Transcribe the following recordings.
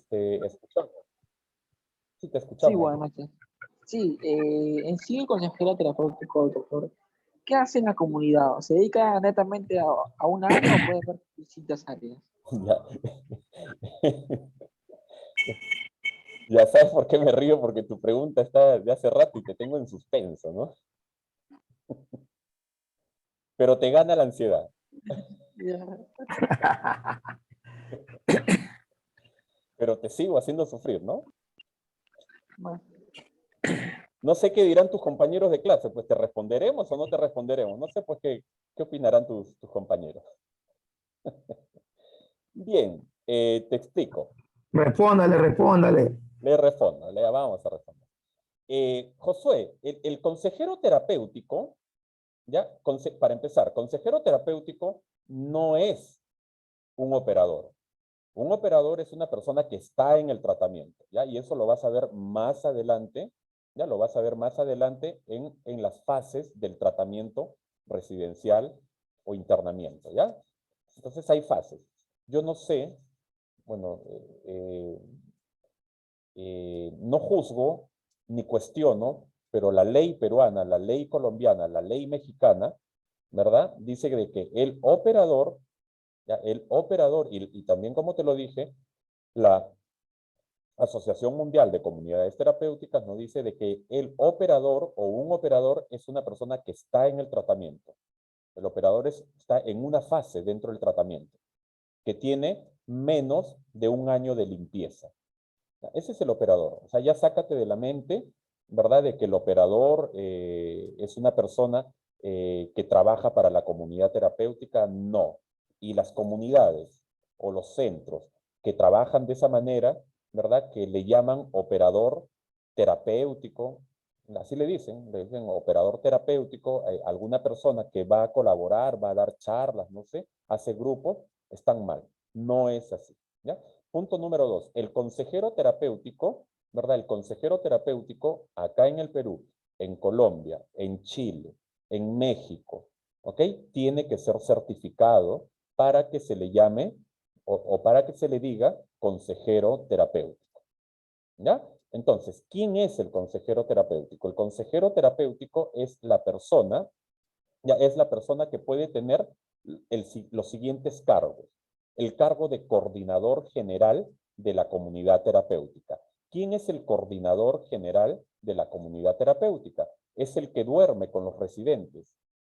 te esté escuchando. Sí, te Sí, escuchamos. buenas noches. Sí, en sí el consejero terapéutico, doctor, ¿qué hace en la comunidad? ¿Se dedica netamente a una área o puede ver distintas áreas? Ya. Ya sabes por qué me río, porque tu pregunta está de hace rato y te tengo en suspenso, ¿no? Pero te gana la ansiedad. Ya. Pero te sigo haciendo sufrir, ¿no? Bueno, No sé qué dirán tus compañeros de clase, pues te responderemos o no te responderemos. No sé, pues qué opinarán tus compañeros. Bien, te explico. Respóndale, respóndale. Le respondo, le vamos a responder. Josué, el consejero terapéutico, ya, para empezar, consejero terapéutico no es un operador. Un operador es una persona que está en el tratamiento, ¿ya? Y eso lo vas a ver más adelante, ya lo vas a ver más adelante en las fases del tratamiento residencial o internamiento, ¿ya? Entonces hay fases. Yo no sé, bueno, no juzgo ni cuestiono, pero la ley peruana, la ley colombiana, la ley mexicana, ¿verdad? Dice de que el operador, ya, y también como te lo dije, la Asociación Mundial de Comunidades Terapéuticas nos dice de que el operador o un operador es una persona que está en el tratamiento. El operador está en una fase dentro del tratamiento, que tiene menos de 1 año de limpieza. Ese es el operador. O sea, ya sácate de la mente, ¿verdad? De que el operador es una persona que trabaja para la comunidad terapéutica. No. Y las comunidades o los centros que trabajan de esa manera, ¿verdad? Que le llaman operador terapéutico, así le dicen operador terapéutico, alguna persona que va a colaborar, va a dar charlas, no sé, hace grupos, están mal. No es así, ¿ya? Punto número 2, el consejero terapéutico, ¿verdad? El consejero terapéutico acá en el Perú, en Colombia, en Chile, en México, ¿ok? Tiene que ser certificado para que se le llame o para que se le diga consejero terapéutico, ¿ya? Entonces, ¿quién es el consejero terapéutico? El consejero terapéutico es la persona, ya es la persona que puede tener los siguientes cargos. El cargo de coordinador general de la comunidad terapéutica. ¿Quién es el coordinador general de la comunidad terapéutica? Es el que duerme con los residentes.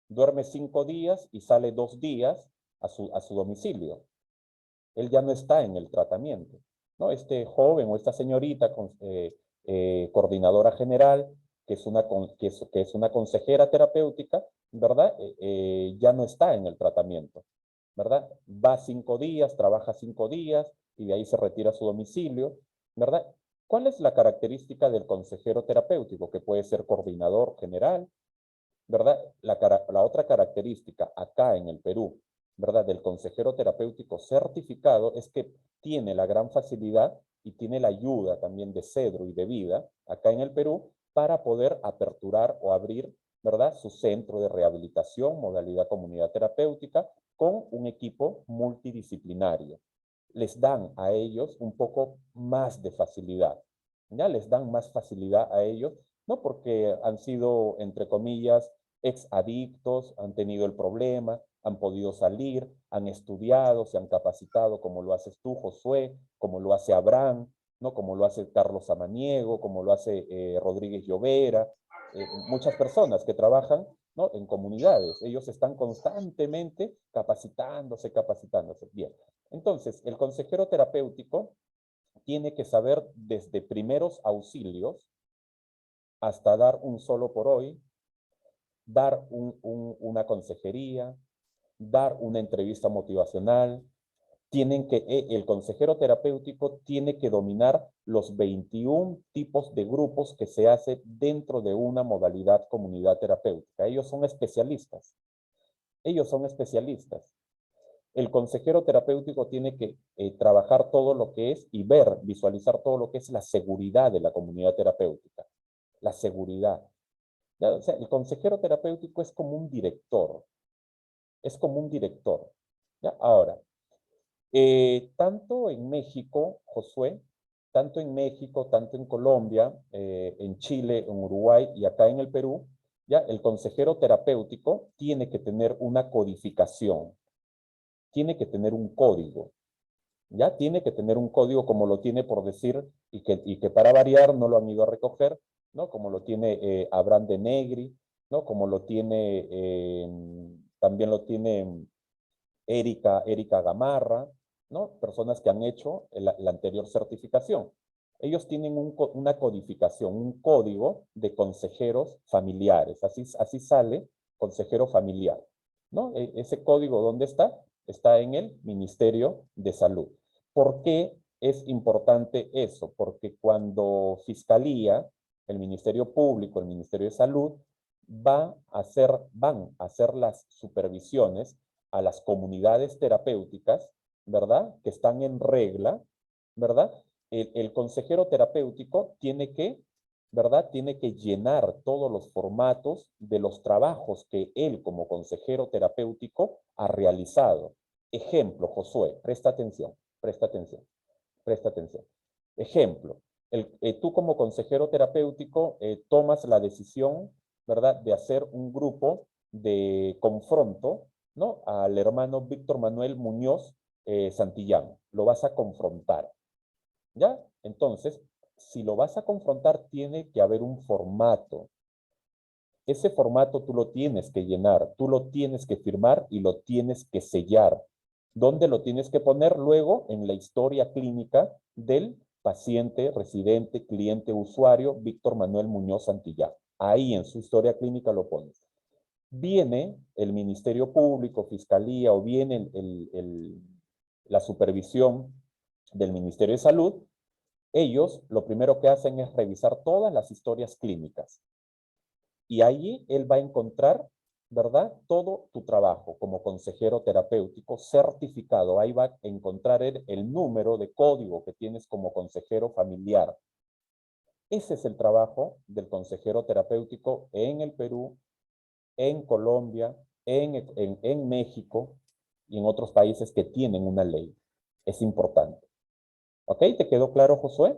Duerme 5 días y sale 2 días a su domicilio. Él ya no está en el tratamiento, ¿no? Este joven o esta señorita coordinadora general, que es una consejera terapéutica, ¿verdad? Ya no está en el tratamiento, ¿verdad? Va 5 días, trabaja 5 días y de ahí se retira a su domicilio, ¿verdad? ¿Cuál es la característica del consejero terapéutico? Que puede ser coordinador general, ¿verdad? La otra característica acá en el Perú, ¿verdad? Del consejero terapéutico certificado es que tiene la gran facilidad y tiene la ayuda también de Cedro y de Vida acá en el Perú para poder aperturar o abrir, ¿verdad? Su centro de rehabilitación, modalidad comunidad terapéutica, con un equipo multidisciplinario. Les dan a ellos un poco más de facilidad, ¿ya? Les dan más facilidad a ellos, no porque han sido, entre comillas, ex adictos, han tenido el problema, han podido salir, han estudiado, se han capacitado, como lo haces tú, Josué, como lo hace Abraham, ¿no? Como lo hace Carlos Samaniego, como lo hace Rodríguez Llovera, muchas personas que trabajan, ¿no? En comunidades. Ellos están constantemente capacitándose. Bien. Entonces, el consejero terapéutico tiene que saber desde primeros auxilios hasta dar un solo por hoy, dar una consejería, dar una entrevista motivacional. El consejero terapéutico tiene que dominar los 21 tipos de grupos que se hace dentro de una modalidad comunidad terapéutica. Ellos son especialistas. Ellos son especialistas. El consejero terapéutico tiene que trabajar todo lo que es y visualizar todo lo que es la seguridad de la comunidad terapéutica. La seguridad. ¿Ya? O sea, el consejero terapéutico es como un director. Es como un director. ¿Ya? Ahora, Tanto en México, Josué, tanto en México, tanto en Colombia, en Chile, en Uruguay y acá en el Perú, ya el consejero terapéutico tiene que tener una codificación, tiene que tener un código, ya tiene que tener un código como lo tiene por decir, y que para variar no lo han ido a recoger, ¿no? Como lo tiene Abraham de Negri, ¿no? Como lo tiene, también lo tiene Erika Gamarra, ¿no? Personas que han hecho la anterior certificación. Ellos tienen una codificación, un código de consejeros familiares. Así sale consejero familiar, ¿no? Ese código, ¿dónde está? Está en el Ministerio de Salud. ¿Por qué es importante eso? Porque cuando Fiscalía, el Ministerio Público, el Ministerio de Salud, van a hacer las supervisiones a las comunidades terapéuticas, ¿verdad? Que están en regla, ¿verdad? El consejero terapéutico tiene que, ¿verdad? Tiene que llenar todos los formatos de los trabajos que él como consejero terapéutico ha realizado. Ejemplo, Josué, presta atención, presta atención, presta atención. Ejemplo, tú como consejero terapéutico tomas la decisión, ¿verdad?, de hacer un grupo de confronto, ¿no?, al hermano Víctor Manuel Muñoz Santillán. Lo vas a confrontar, ¿ya? Entonces, si lo vas a confrontar, tiene que haber un formato. Ese formato tú lo tienes que llenar, tú lo tienes que firmar y lo tienes que sellar. ¿Dónde lo tienes que poner? Luego en la historia clínica del paciente, residente, cliente, usuario, Víctor Manuel Muñoz Santillán. Ahí en su historia clínica lo pones. Viene el Ministerio Público, Fiscalía o viene la supervisión del Ministerio de Salud. Ellos lo primero que hacen es revisar todas las historias clínicas. Y allí él va a encontrar, ¿verdad?, todo tu trabajo como consejero terapéutico certificado. Ahí va a encontrar el número de código que tienes como consejero familiar. Ese es el trabajo del consejero terapéutico en el Perú, en Colombia, en México y en otros países que tienen una ley. Es importante. ¿Ok? ¿Te quedó claro, Josué?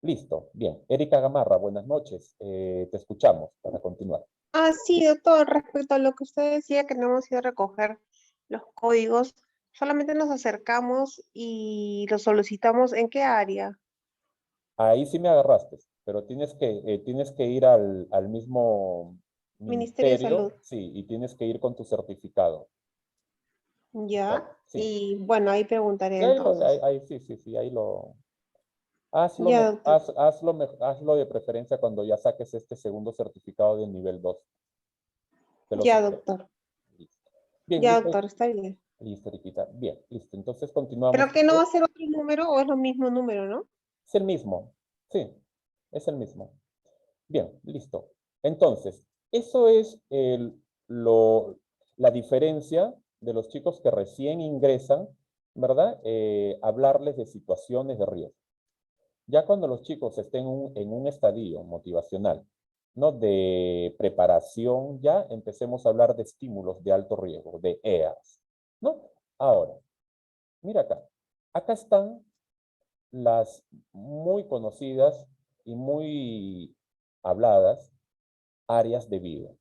Listo, bien. Erika Gamarra, buenas noches. Te escuchamos para continuar. Ah, sí, doctor, respecto a lo que usted decía que no hemos ido a recoger los códigos, solamente nos acercamos y los solicitamos. ¿En qué área? Ahí sí me agarraste, pero tienes que ir al mismo Ministerio de Salud. ministerio, sí, y tienes que ir con tu certificado. Ya. Sí. Y bueno, ahí preguntaré Y entonces. sí, ahí lo... Hazlo, Ya, doctor. hazlo de preferencia cuando ya saques este segundo certificado de nivel 2. Te lo Ya, sugiero. doctor. Listo. Bien, Ya, listo. doctor, está bien. Listo, Riquita. Bien, listo. Entonces continuamos. ¿Pero que no va a ser otro número o es lo mismo número, no? Es el mismo. Sí, es el mismo. Bien, listo. Entonces, eso es la diferencia de los chicos que recién ingresan, ¿verdad? Hablarles de situaciones de riesgo. Ya cuando los chicos estén en un estadio motivacional, ¿no?, de preparación, ya empecemos a hablar de estímulos de alto riesgo, de EAS, ¿no? Ahora, mira acá. Acá están las muy conocidas y muy habladas áreas de vida.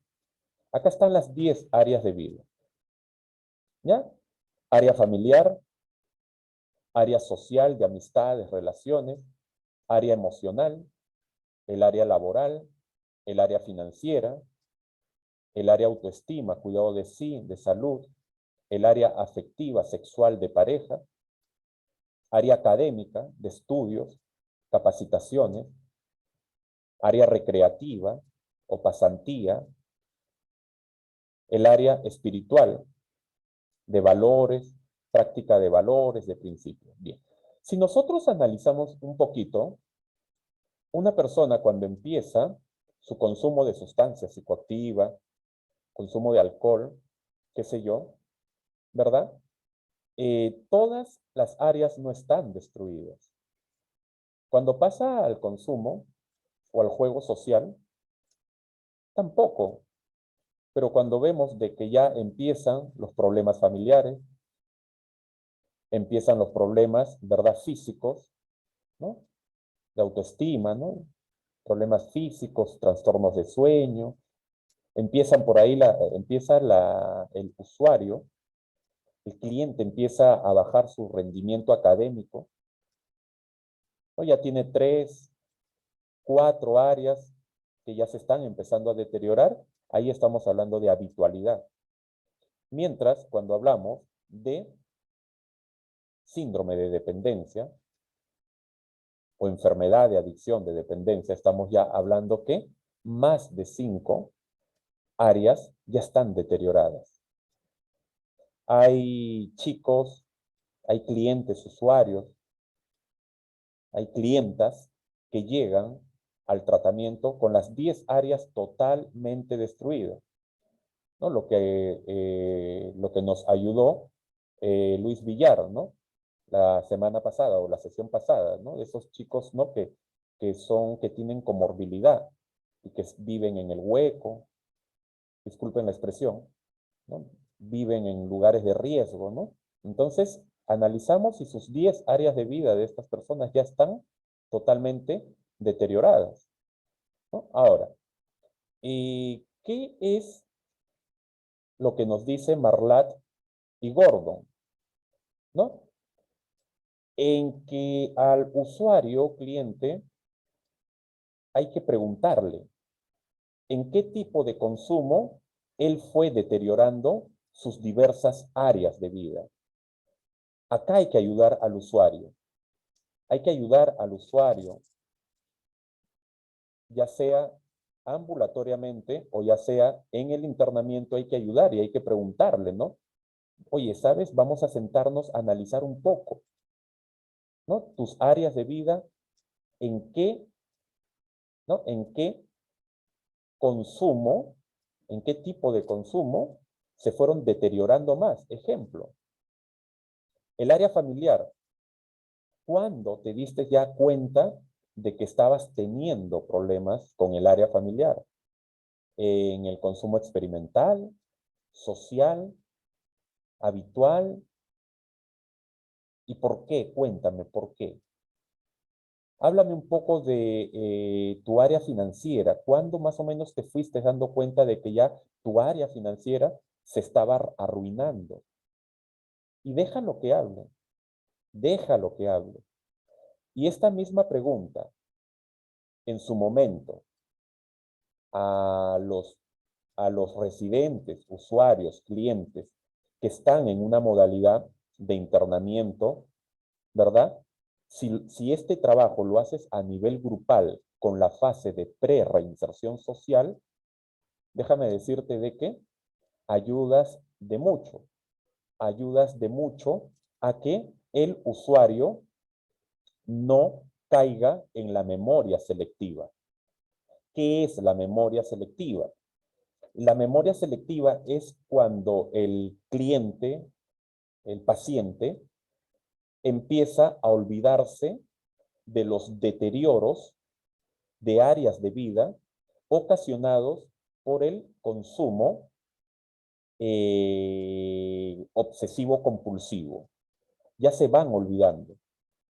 Acá están las 10 áreas de vida. ¿Ya? Área familiar, área social de amistades, relaciones, área emocional, el área laboral, el área financiera, el área autoestima, cuidado de sí, de salud, el área afectiva, sexual de pareja, área académica, de estudios, capacitaciones, área recreativa o pasantía, el área espiritual, de valores, práctica de valores, de principios. Bien, si nosotros analizamos un poquito, una persona cuando empieza su consumo de sustancias psicoactivas, consumo de alcohol, qué sé yo, ¿verdad? Todas las áreas no están destruidas. Cuando pasa al consumo o al juego social, tampoco. Pero cuando vemos de que ya empiezan los problemas familiares, empiezan los problemas, ¿verdad?, físicos, ¿no?, de autoestima, ¿no?, problemas físicos, trastornos de sueño, empiezan por ahí, el usuario, el cliente empieza a bajar su rendimiento académico, ¿no? Ya tiene 3, 4 áreas que ya se están empezando a deteriorar. Ahí estamos hablando de habitualidad. Mientras, cuando hablamos de síndrome de dependencia o enfermedad de adicción de dependencia, estamos ya hablando que más de 5 áreas ya están deterioradas. Hay chicos, hay clientes, usuarios, hay clientas que llegan al tratamiento con las 10 áreas totalmente destruidas, ¿no? Lo que nos ayudó Luis Villar, ¿no?, la semana pasada o la sesión pasada, ¿no?, de esos chicos, ¿no?, que tienen comorbilidad y que viven en el hueco, disculpen la expresión, ¿no?, viven en lugares de riesgo, ¿no? Entonces, analizamos si sus 10 áreas de vida de estas personas ya están totalmente deterioradas, ¿no? Ahora, ¿qué es lo que nos dice Marlatt y Gordon, ¿no? En que al usuario, cliente, hay que preguntarle en qué tipo de consumo él fue deteriorando sus diversas áreas de vida. Acá hay que ayudar al usuario. Hay que ayudar al usuario, ya sea ambulatoriamente o ya sea en el internamiento, hay que ayudar y hay que preguntarle, ¿no? Oye, ¿sabes? Vamos a sentarnos a analizar un poco, ¿no?, tus áreas de vida, en qué, ¿no?, en qué consumo, en qué tipo de consumo se fueron deteriorando más. Ejemplo, el área familiar. ¿Cuándo te diste ya cuenta de que estabas teniendo problemas con el área familiar? En el consumo experimental, social, habitual. ¿Y por qué? Cuéntame, ¿por qué? Háblame un poco de tu área financiera. ¿Cuándo más o menos te fuiste dando cuenta de que ya tu área financiera se estaba arruinando? Y déjalo que hable, déjalo que hable. Y esta misma pregunta, en su momento, a los residentes, usuarios, clientes que están en una modalidad de internamiento, ¿verdad? Si este trabajo lo haces a nivel grupal con la fase de pre-reinserción social, déjame decirte de que ayudas de mucho a que el usuario no caiga en la memoria selectiva. ¿Qué es la memoria selectiva? La memoria selectiva es cuando el cliente, el paciente, empieza a olvidarse de los deterioros de áreas de vida ocasionados por el consumo obsesivo compulsivo. Ya se van olvidando.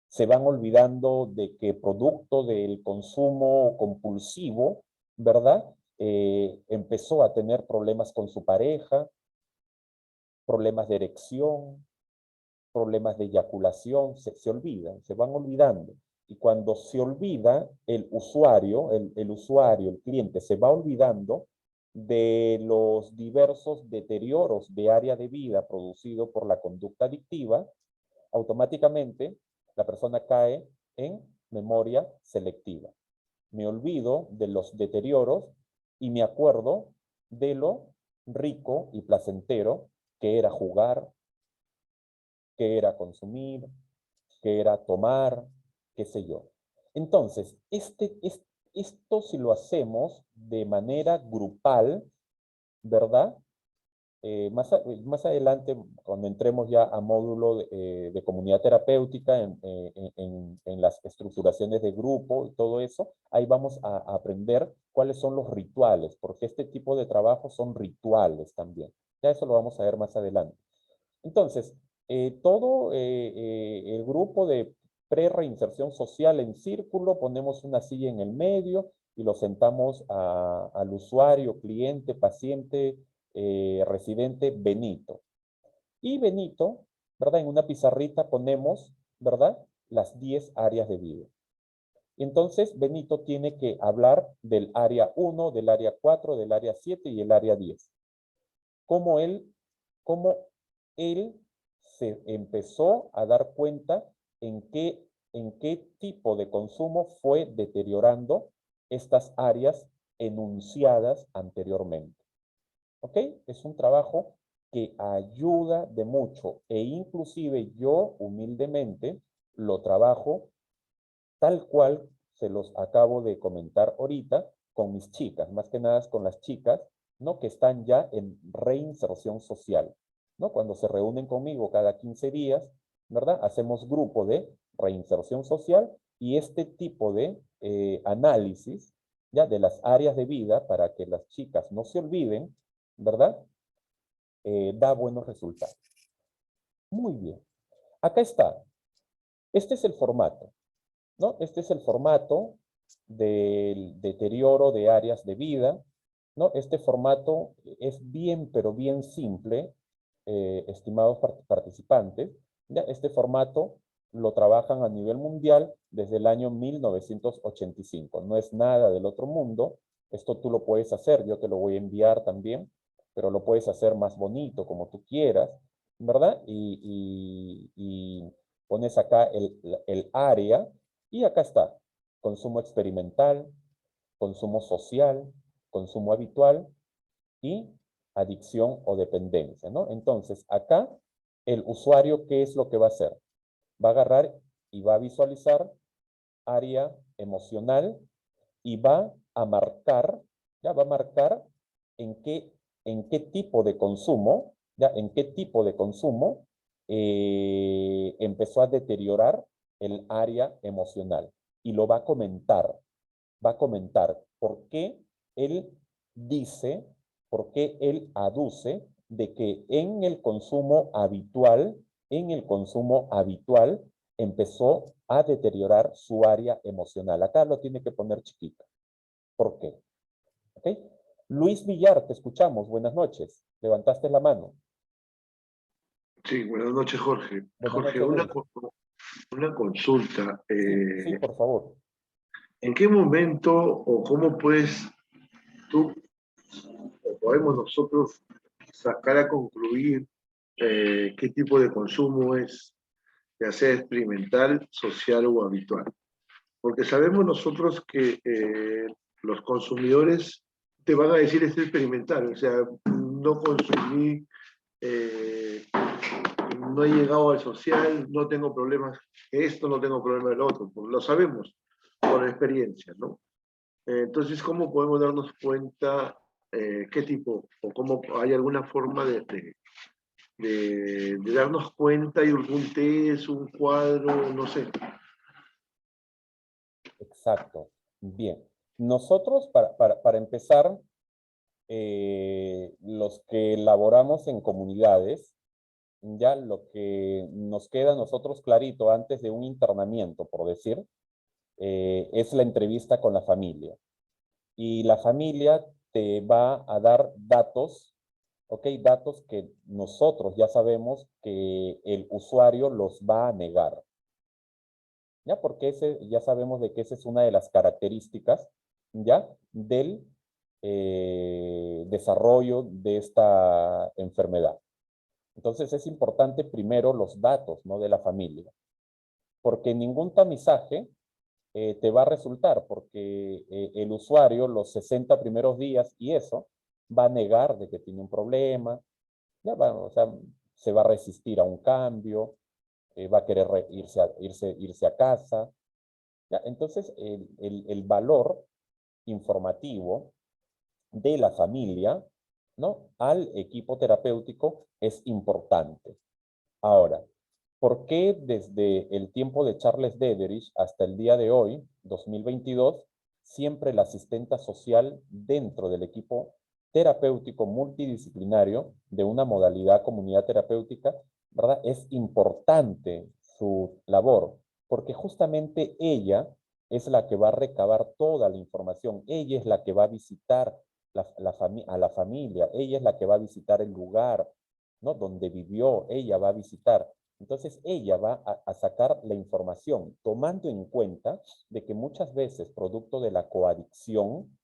Se van olvidando de que producto del consumo compulsivo, ¿verdad?, empezó a tener problemas con su pareja, problemas de erección, problemas de eyaculación, se olvidan, se van olvidando. Y cuando se olvida, el usuario, el cliente, se va olvidando de los diversos deterioros de área de vida producido por la conducta adictiva, automáticamente la persona cae en memoria selectiva. Me olvido de los deterioros y me acuerdo de lo rico y placentero que era jugar, que era consumir, que era tomar, qué sé yo. Entonces, esto si lo hacemos de manera grupal, ¿verdad?, más adelante, cuando entremos ya a módulo de comunidad terapéutica, en las estructuraciones de grupo y todo eso, ahí vamos a aprender cuáles son los rituales, porque este tipo de trabajos son rituales también. Ya eso lo vamos a ver más adelante. Entonces, todo el grupo de pre-reinserción social en círculo, ponemos una silla en el medio y lo sentamos al usuario, cliente, paciente, residente Benito. Y Benito, ¿verdad? En una pizarrita ponemos, ¿verdad? Las 10 áreas de vida. Entonces, Benito tiene que hablar del área 1, del área 4, del área 7 y el área 10. Cómo él se empezó a dar cuenta en qué tipo de consumo fue deteriorando estas áreas enunciadas anteriormente. ¿Ok? Es un trabajo que ayuda de mucho e inclusive yo humildemente lo trabajo tal cual se los acabo de comentar ahorita con mis chicas, más que nada con las chicas, ¿no? Que están ya en reinserción social, ¿no? Cuando se reúnen conmigo cada 15 días, ¿verdad? Hacemos grupo de reinserción social y este tipo de análisis, ya, de las áreas de vida para que las chicas no se olviden, ¿verdad? Da buenos resultados. Muy bien. Acá está. Este es el formato, ¿no? Este es el formato del deterioro de áreas de vida, ¿no? Este formato es bien, pero bien simple, estimados participantes. ¿Ya? Este formato lo trabajan a nivel mundial desde el año 1985. No es nada del otro mundo. Esto tú lo puedes hacer, yo te lo voy a enviar también, pero lo puedes hacer más bonito, como tú quieras, ¿verdad? Y pones acá el área, y acá está, consumo experimental, consumo social, consumo habitual y adicción o dependencia, ¿no? Entonces, acá, el usuario, ¿qué es lo que va a hacer? Va a agarrar y va a visualizar área emocional y va a marcar, ya va a marcar en qué tipo de consumo, ya en qué tipo de consumo empezó a deteriorar el área emocional. Y lo va a comentar por qué él dice, por qué él aduce de que en el consumo habitual, empezó a deteriorar su área emocional. Acá lo tiene que poner chiquito. ¿Por qué? ¿Ok? Luis Villar, te escuchamos. Buenas noches. Levantaste la mano. Sí, buenas noches, Jorge. Buenas Jorge, noches, una consulta. sí, por favor. ¿En qué momento o cómo puedes tú o podemos nosotros sacar a concluir qué tipo de consumo es, ya sea experimental, social o habitual? Porque sabemos nosotros que los consumidores te van a decir es experimental, o sea, no consumí, no he llegado al social, no tengo problemas de esto, no tengo problemas del otro, pues lo sabemos por experiencia, ¿no? Entonces, ¿cómo podemos darnos cuenta qué tipo o cómo hay alguna forma de darnos cuenta y un test, un cuadro, no sé? Exacto. Bien. Nosotros, para empezar, los que laboramos en comunidades, ya lo que nos queda a nosotros clarito antes de un internamiento, por decir, es la entrevista con la familia. Y la familia te va a dar datos, ¿ok? Datos que nosotros ya sabemos que el usuario los va a negar. ¿Ya? Porque ya sabemos de que esa es una de las características, ¿ya? Del desarrollo de esta enfermedad. Entonces es importante primero los datos, ¿no? De la familia. Porque ningún tamizaje te va a resultar, porque el usuario los 60 primeros días y eso va a negar de que tiene un problema, ya va, o sea, se va a resistir a un cambio, va a querer irse a casa. ¿Ya? Entonces, el valor informativo de la familia ¿no? Al equipo terapéutico es importante. Ahora, ¿por qué desde el tiempo de Charles Dederich hasta el día de hoy, 2022, siempre la asistenta social dentro del equipo terapéutico multidisciplinario de una modalidad comunidad terapéutica, ¿verdad? Es importante su labor, porque justamente ella es la que va a recabar toda la información, ella es la que va a visitar a la familia, ella es la que va a visitar el lugar, ¿no? Donde vivió, ella va a visitar. Entonces ella va a sacar la información, tomando en cuenta de que muchas veces, producto de la coadicción,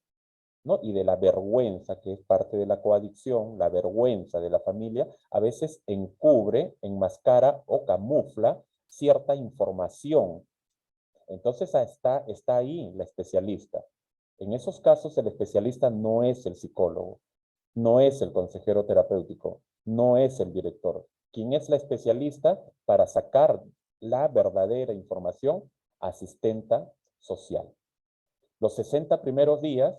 ¿no? Y de la vergüenza, que es parte de la coadicción, la vergüenza de la familia, a veces encubre, enmascara o camufla cierta información. Entonces está ahí la especialista. En esos casos el especialista no es el psicólogo, no es el consejero terapéutico, no es el director. ¿Quién es la especialista para sacar la verdadera información? Asistenta social. Los 60 primeros días,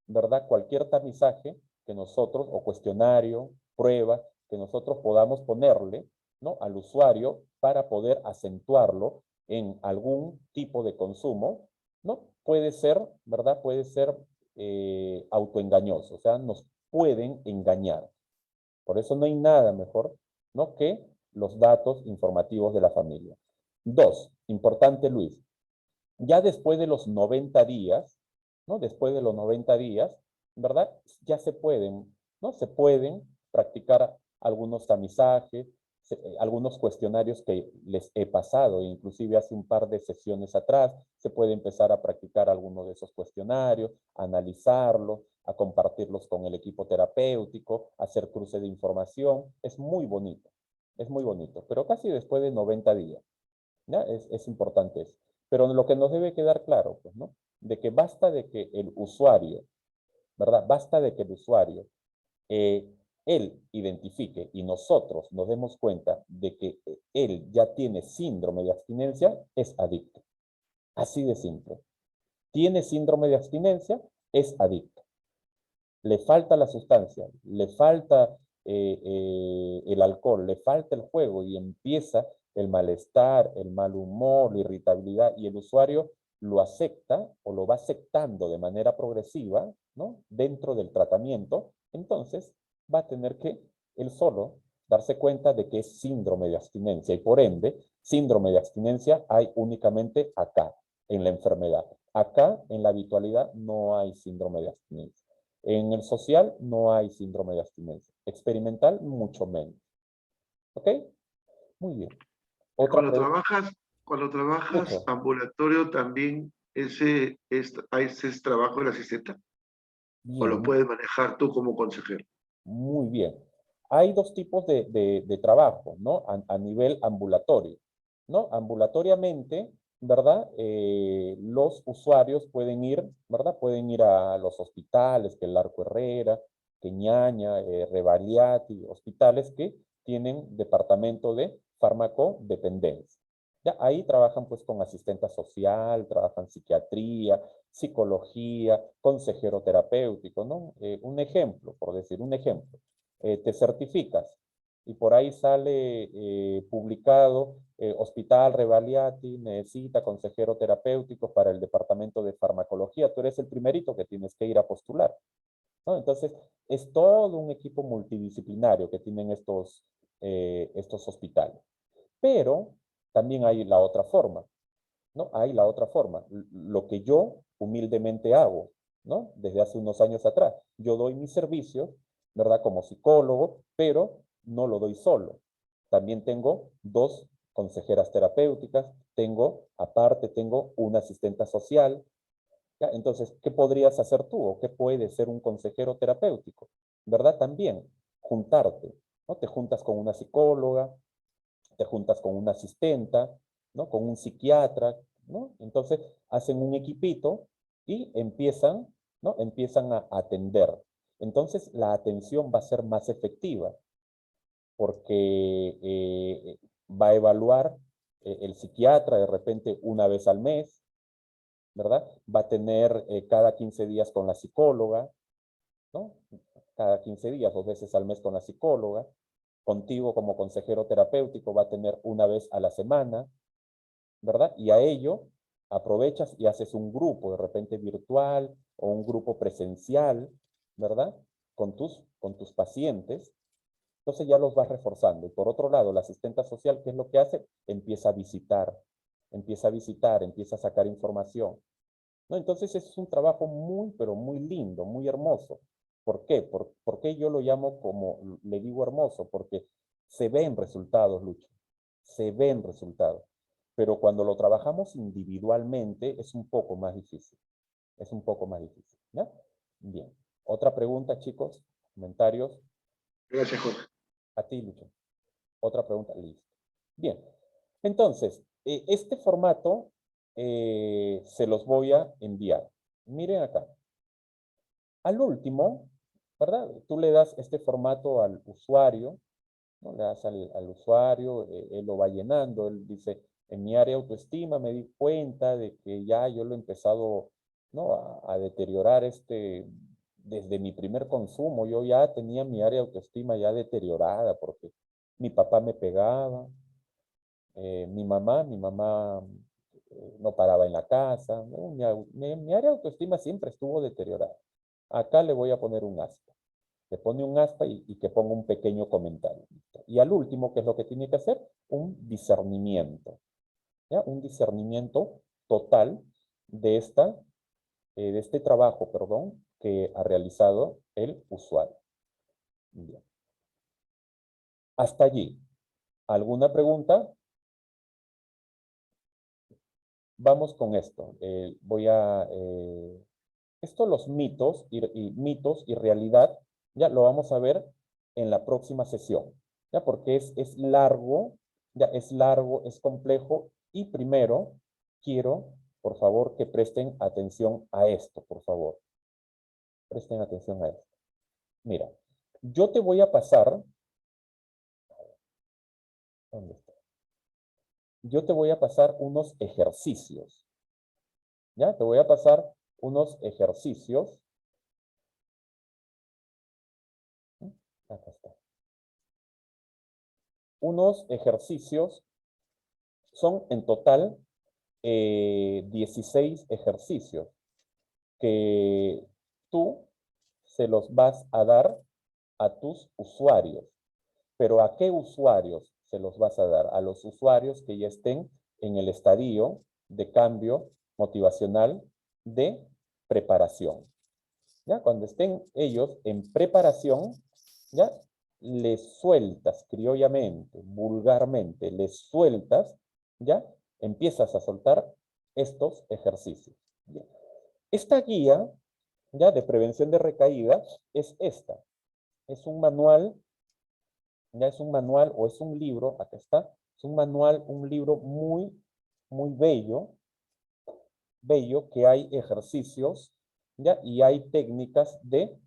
¿verdad? Cualquier tamizaje que nosotros, o cuestionario, prueba, que nosotros podamos ponerle, ¿no? Al usuario para poder acentuarlo en algún tipo de consumo, ¿no? Puede ser, ¿verdad? Puede ser autoengañoso, o sea, nos pueden engañar. Por eso no hay nada mejor, ¿no? Que los datos informativos de la familia. Dos, importante, Luis, ya después de los 90 días, ¿no? Después de los 90 días, ¿verdad? Ya se pueden, ¿no? Se pueden practicar algunos tamizajes, algunos cuestionarios que les he pasado, inclusive hace un par de sesiones atrás, se puede empezar a practicar algunos de esos cuestionarios, analizarlos, a compartirlos con el equipo terapéutico, hacer cruce de información. Es muy bonito, pero casi después de 90 días, ¿ya? Es importante eso. Pero lo que nos debe quedar claro, pues, ¿no? De que basta de que el usuario, ¿verdad? Basta de que el usuario, él identifique y nosotros nos demos cuenta de que él ya tiene síndrome de abstinencia, es adicto. Así de simple. Tiene síndrome de abstinencia, es adicto. Le falta la sustancia, le falta el alcohol, le falta el juego y empieza el malestar, el mal humor, la irritabilidad y el usuario lo acepta o lo va aceptando de manera progresiva, ¿no? Dentro del tratamiento, entonces va a tener que él solo darse cuenta de que es síndrome de abstinencia y por ende, síndrome de abstinencia hay únicamente acá, en la enfermedad. Acá, en la habitualidad, no hay síndrome de abstinencia. En el social no hay síndrome de abstinencia. Experimental, mucho menos. ¿Ok? Muy bien. Y Otra pregunta. cuando trabajas Escucho. ambulatorio, también ese es trabajo del asistente, o lo Bien, puedes manejar tú como consejero. muy bien. Hay dos tipos de trabajo, ¿no? A nivel ambulatorio, ¿no? Ambulatoriamente, ¿verdad? Los usuarios pueden ir, ¿verdad? Pueden ir a los hospitales, que el Arco Herrera, que Ñaña, Revaliati, hospitales que tienen departamento de farmacodependencia. Ya, ahí trabajan pues con asistente social, trabajan psiquiatría, psicología, consejero terapéutico, ¿no? Un ejemplo, por decir un ejemplo. Te certificas y por ahí sale publicado, Hospital Revaliati necesita consejero terapéutico para el departamento de farmacología. Tú eres el primerito que tienes que ir a postular, ¿no? Entonces, es todo un equipo multidisciplinario que tienen estos hospitales. Pero también hay la otra forma, ¿no? Hay la otra forma. Lo que yo humildemente hago, ¿no? Desde hace unos años atrás. Yo doy mis servicios, ¿verdad? Como psicólogo, pero no lo doy solo. También tengo dos consejeras terapéuticas, aparte tengo una asistenta social. ¿Ya? Entonces, ¿qué podrías hacer tú o qué puede ser un consejero terapéutico? ¿Verdad? También juntarte, ¿no? Te juntas con una psicóloga, te juntas con una asistenta, ¿no? Con un psiquiatra, ¿no? Entonces hacen un equipito y empiezan, ¿no? Empiezan a atender. Entonces la atención va a ser más efectiva porque va a evaluar el psiquiatra de repente una vez al mes, ¿verdad? Va a tener cada 15 días con la psicóloga, ¿no? cada 15 días, 2 veces al mes con la psicóloga. Contigo como consejero terapéutico va a tener una vez a la semana, ¿verdad? Y a ello aprovechas y haces un grupo, de repente virtual o un grupo presencial, ¿verdad? Con tus pacientes. Entonces ya los vas reforzando. Y por otro lado, la asistenta social, ¿qué es lo que hace? Empieza a visitar, empieza a sacar información. ¿No? Entonces es un trabajo muy, pero muy lindo, muy hermoso. ¿Por qué? ¿Por qué yo lo llamo como, le digo hermoso? Porque se ven resultados, Lucho. Se ven resultados. Pero cuando lo trabajamos individualmente es un poco más difícil. Es un poco más difícil. ¿Ya? Bien. Otra pregunta, chicos. Comentarios. Gracias, Jorge. A ti, Lucho. Otra pregunta. Listo. Bien. Entonces, este formato se los voy a enviar. Miren acá. Al último, ¿verdad? Tú le das este formato al usuario, ¿no? Le das al usuario, él lo va llenando, él dice, en mi área de autoestima me di cuenta de que ya yo lo he empezado, ¿no? a deteriorar desde mi primer consumo, yo ya tenía mi área de autoestima ya deteriorada porque mi papá me pegaba, mi mamá no paraba en la casa, ¿no? Mi área de autoestima siempre estuvo deteriorada. Acá le voy a poner un aspa. Le pone un aspa y que ponga un pequeño comentario. Y al último, ¿qué es lo que tiene que hacer? Un discernimiento. ¿Ya? Un discernimiento total de este trabajo, perdón, que ha realizado el usuario. Bien. Hasta allí. ¿Alguna pregunta? Vamos con esto. Esto los mitos y realidad, ya lo vamos a ver en la próxima sesión, ya porque es largo, es complejo y primero quiero, por favor, que presten atención a esto, por favor. Presten atención a esto. Mira, yo te voy a pasar, ¿dónde está? Yo te voy a pasar unos ejercicios, ¿ya? Te voy a pasar unos ejercicios. Acá está. Unos ejercicios, son en total 16 ejercicios que tú se los vas a dar a tus usuarios. ¿Pero a qué usuarios se los vas a dar? A los usuarios que ya estén en el estadio de cambio motivacional de preparación. ¿Ya? Cuando estén ellos en preparación, ¿ya? Les sueltas criollamente, vulgarmente, les sueltas, ¿ya? Empiezas a soltar estos ejercicios. ¿Ya? Esta guía, ¿ya? De prevención de recaída es esta. Es un manual, ya es un manual o es un libro, acá está, es un manual, un libro muy, muy bello, que hay ejercicios, ¿ya? Y hay técnicas de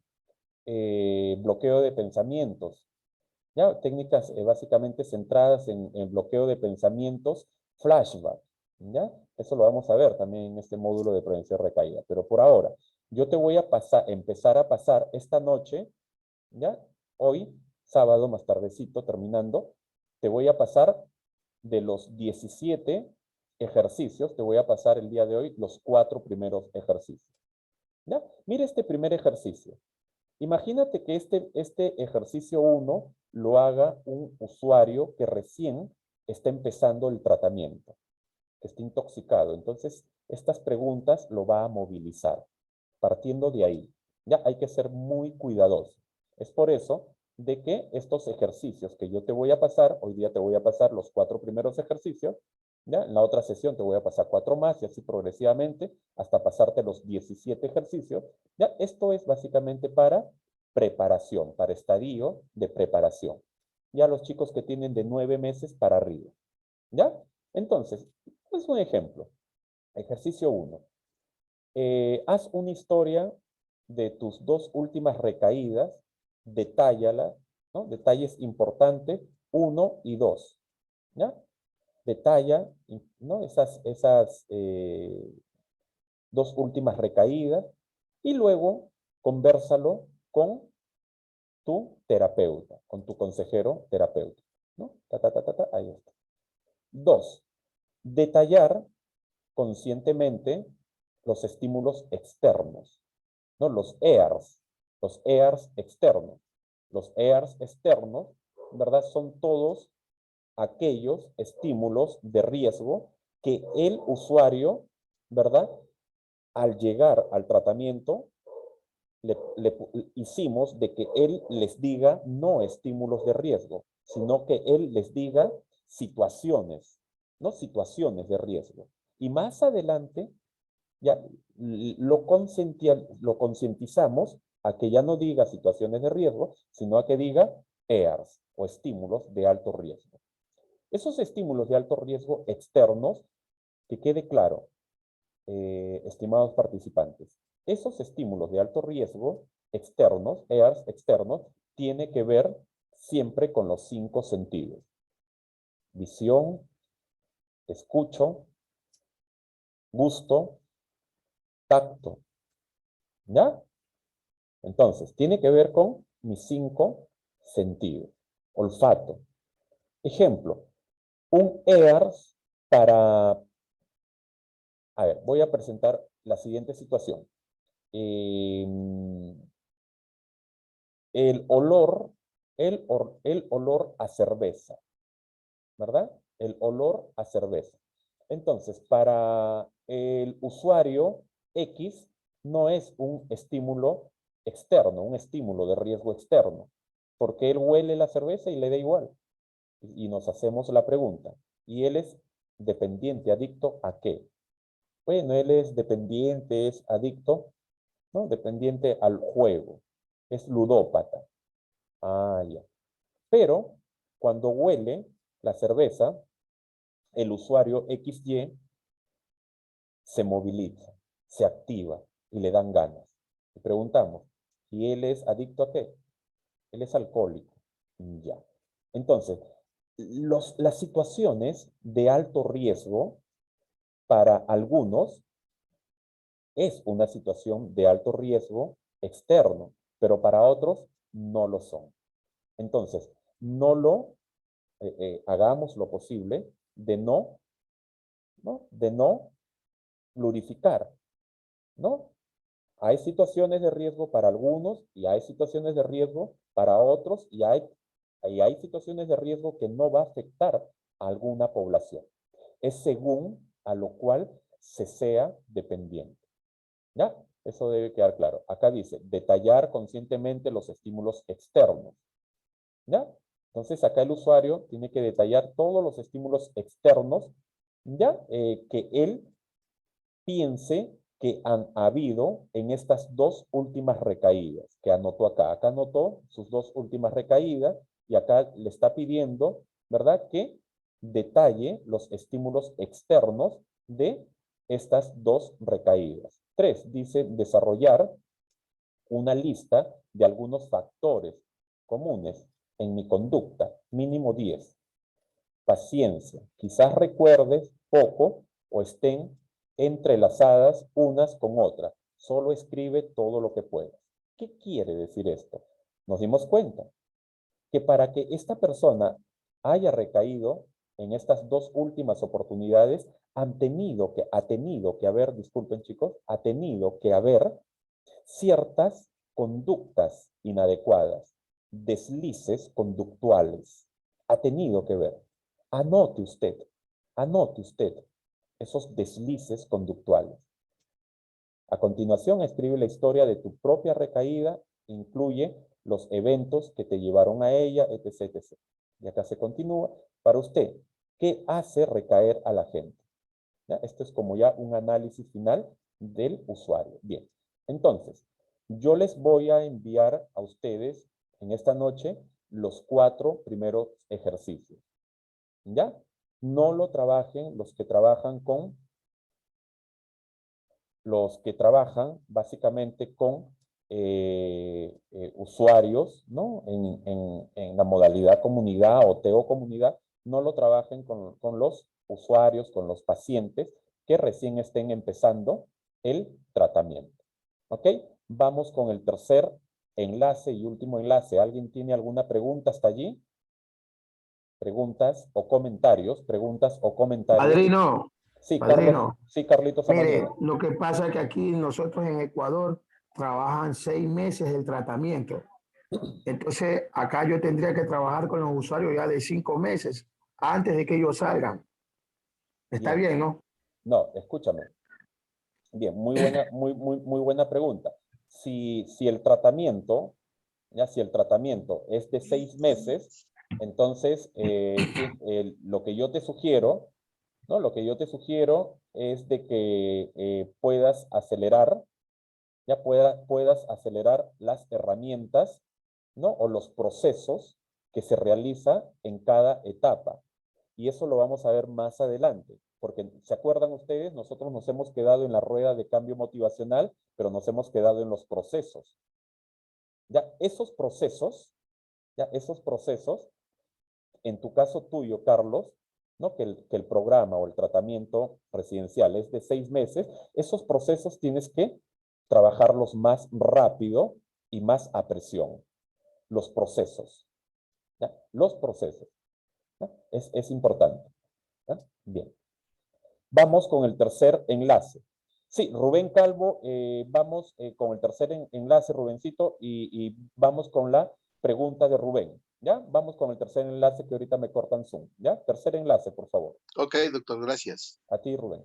bloqueo de pensamientos, ¿ya? Técnicas básicamente centradas en bloqueo de pensamientos, flashback, ¿ya? Eso lo vamos a ver también en este módulo de prevención de recaída. Pero por ahora, yo te voy a empezar a pasar esta noche, ¿ya? Hoy, sábado, más tardecito, terminando, te voy a pasar de los 17 ejercicios, te voy a pasar el día de hoy los 4 primeros ejercicios, ¿ya? Mira este primer ejercicio. Imagínate que este ejercicio 1 lo haga un usuario que recién está empezando el tratamiento, que está intoxicado. Entonces, estas preguntas lo va a movilizar. Partiendo de ahí, ya hay que ser muy cuidadoso. Es por eso de que estos ejercicios que yo te voy a pasar, hoy día te voy a pasar los 4 primeros ejercicios, ¿ya? En la otra sesión te voy a pasar 4 más y así progresivamente hasta pasarte los 17 ejercicios. ¿Ya? Esto es básicamente para preparación, para estadio de preparación. Ya los chicos que tienen de 9 meses para arriba. ¿Ya? Entonces, es un ejemplo. Ejercicio 1. Haz una historia de tus 2 últimas recaídas, detállala, ¿no? Detalles importantes, 1 y 2. ¿Ya? Detalla, ¿no? Esas 2 últimas recaídas y luego convérsalo con tu terapeuta, con tu consejero terapeuta, ¿no? Ahí está. 2, detallar conscientemente los estímulos externos, ¿no? Los EARs externos. Los EARs externos, ¿verdad? Son todos aquellos estímulos de riesgo que el usuario, ¿verdad? Al llegar al tratamiento, le hicimos de que él les diga no estímulos de riesgo, sino que él les diga situaciones, ¿no? Situaciones de riesgo. Y más adelante, ya lo concientizamos a que ya no diga situaciones de riesgo, sino a que diga EARs o estímulos de alto riesgo. Esos estímulos de alto riesgo externos, que quede claro, estimados participantes, esos estímulos de alto riesgo externos, EARs externos, tiene que ver siempre con los 5 sentidos. Visión, escucho, gusto, tacto. ¿Ya? Entonces, tiene que ver con mis 5 sentidos. Olfato. Ejemplo, un EARS para... A ver, voy a presentar la siguiente situación. El olor a cerveza, ¿verdad? El olor a cerveza. Entonces, para el usuario X, no es un estímulo externo, un estímulo de riesgo externo, porque él huele la cerveza y le da igual. Y nos hacemos la pregunta, ¿y él es dependiente, adicto a qué? Bueno, él es dependiente, es adicto, ¿no? Dependiente al juego, es ludópata. Ah, ya. Pero cuando huele la cerveza, el usuario XY se moviliza, se activa y le dan ganas. Y preguntamos, ¿y él es adicto a qué? Él es alcohólico. Ya. Entonces, las situaciones de alto riesgo para algunos es una situación de alto riesgo externo, pero para otros no lo son. Entonces, hagamos lo posible de no glorificar, ¿no? Hay situaciones de riesgo para algunos y hay situaciones de riesgo para otros y hay situaciones de riesgo que no va a afectar a alguna población. Es según a lo cual se sea dependiente. ¿Ya? Eso debe quedar claro. Acá dice, detallar conscientemente los estímulos externos. ¿Ya? Entonces acá el usuario tiene que detallar todos los estímulos externos, ¿ya? Que él piense que han habido en estas 2 últimas recaídas que anotó acá. Acá anotó sus 2 últimas recaídas y acá le está pidiendo, ¿verdad? Que detalle los estímulos externos de estas 2 recaídas. 3, dice desarrollar una lista de algunos factores comunes en mi conducta, mínimo 10. Paciencia, quizás recuerdes poco o estén entrelazadas unas con otras. Solo escribe todo lo que puedas. ¿Qué quiere decir esto? Nos dimos cuenta que para que esta persona haya recaído en estas 2 últimas oportunidades, ha tenido que haber, disculpen chicos, ha tenido que haber ciertas conductas inadecuadas, deslices conductuales. Ha tenido que ver. Anote usted esos deslices conductuales. A continuación, escribe la historia de tu propia recaída, incluye los eventos que te llevaron a ella, etc, etc. Y acá se continúa. Para usted, ¿qué hace recaer a la gente? ¿Ya? Esto es como ya un análisis final del usuario. Bien, entonces, yo les voy a enviar a ustedes en esta noche los 4 primeros ejercicios. ¿Ya? No lo trabajen los que trabajan básicamente con usuarios, ¿no? En la modalidad comunidad o TEO comunidad, no lo trabajen con los usuarios, con los pacientes que recién estén empezando el tratamiento. ¿Ok? Vamos con el tercer enlace y último enlace. ¿Alguien tiene alguna pregunta hasta allí? ¿Preguntas o comentarios? ¿Preguntas o comentarios? Padrino, Sí, padrino. sí, Carlitos Mire, Samaniego. lo que pasa es que aquí nosotros en Ecuador trabajan 6 meses el tratamiento. Entonces, acá yo tendría que trabajar con los usuarios ya de 5 meses antes de que ellos salgan. Está Bien. bien, ¿no? No, escúchame. Bien, muy buena pregunta. Si el tratamiento, si el tratamiento es de 6 meses, entonces lo que yo te sugiero, ¿no? Lo que yo te sugiero es de que puedas acelerar, puedas acelerar las herramientas, ¿no? O los procesos que se realiza en cada etapa. Y eso lo vamos a ver más adelante, porque ¿se acuerdan ustedes? Nosotros nos hemos quedado en la rueda de cambio motivacional, pero nos hemos quedado en los procesos. Ya esos procesos, en tu caso tuyo, Carlos, ¿no? Que el programa o el tratamiento residencial es de 6 meses, esos procesos tienes que trabajarlos más rápido y más a presión. Los procesos. ¿Ya? Los procesos. ¿Ya? Es importante. ¿Ya? Bien. Vamos con el tercer enlace. Sí, Rubén Calvo, vamos con el tercer enlace, Rubencito, y vamos con la pregunta de Rubén. ¿Ya? Vamos con el tercer enlace que ahorita me cortan Zoom. ¿Ya? Tercer enlace, por favor. Ok, doctor, gracias. A ti, Rubén.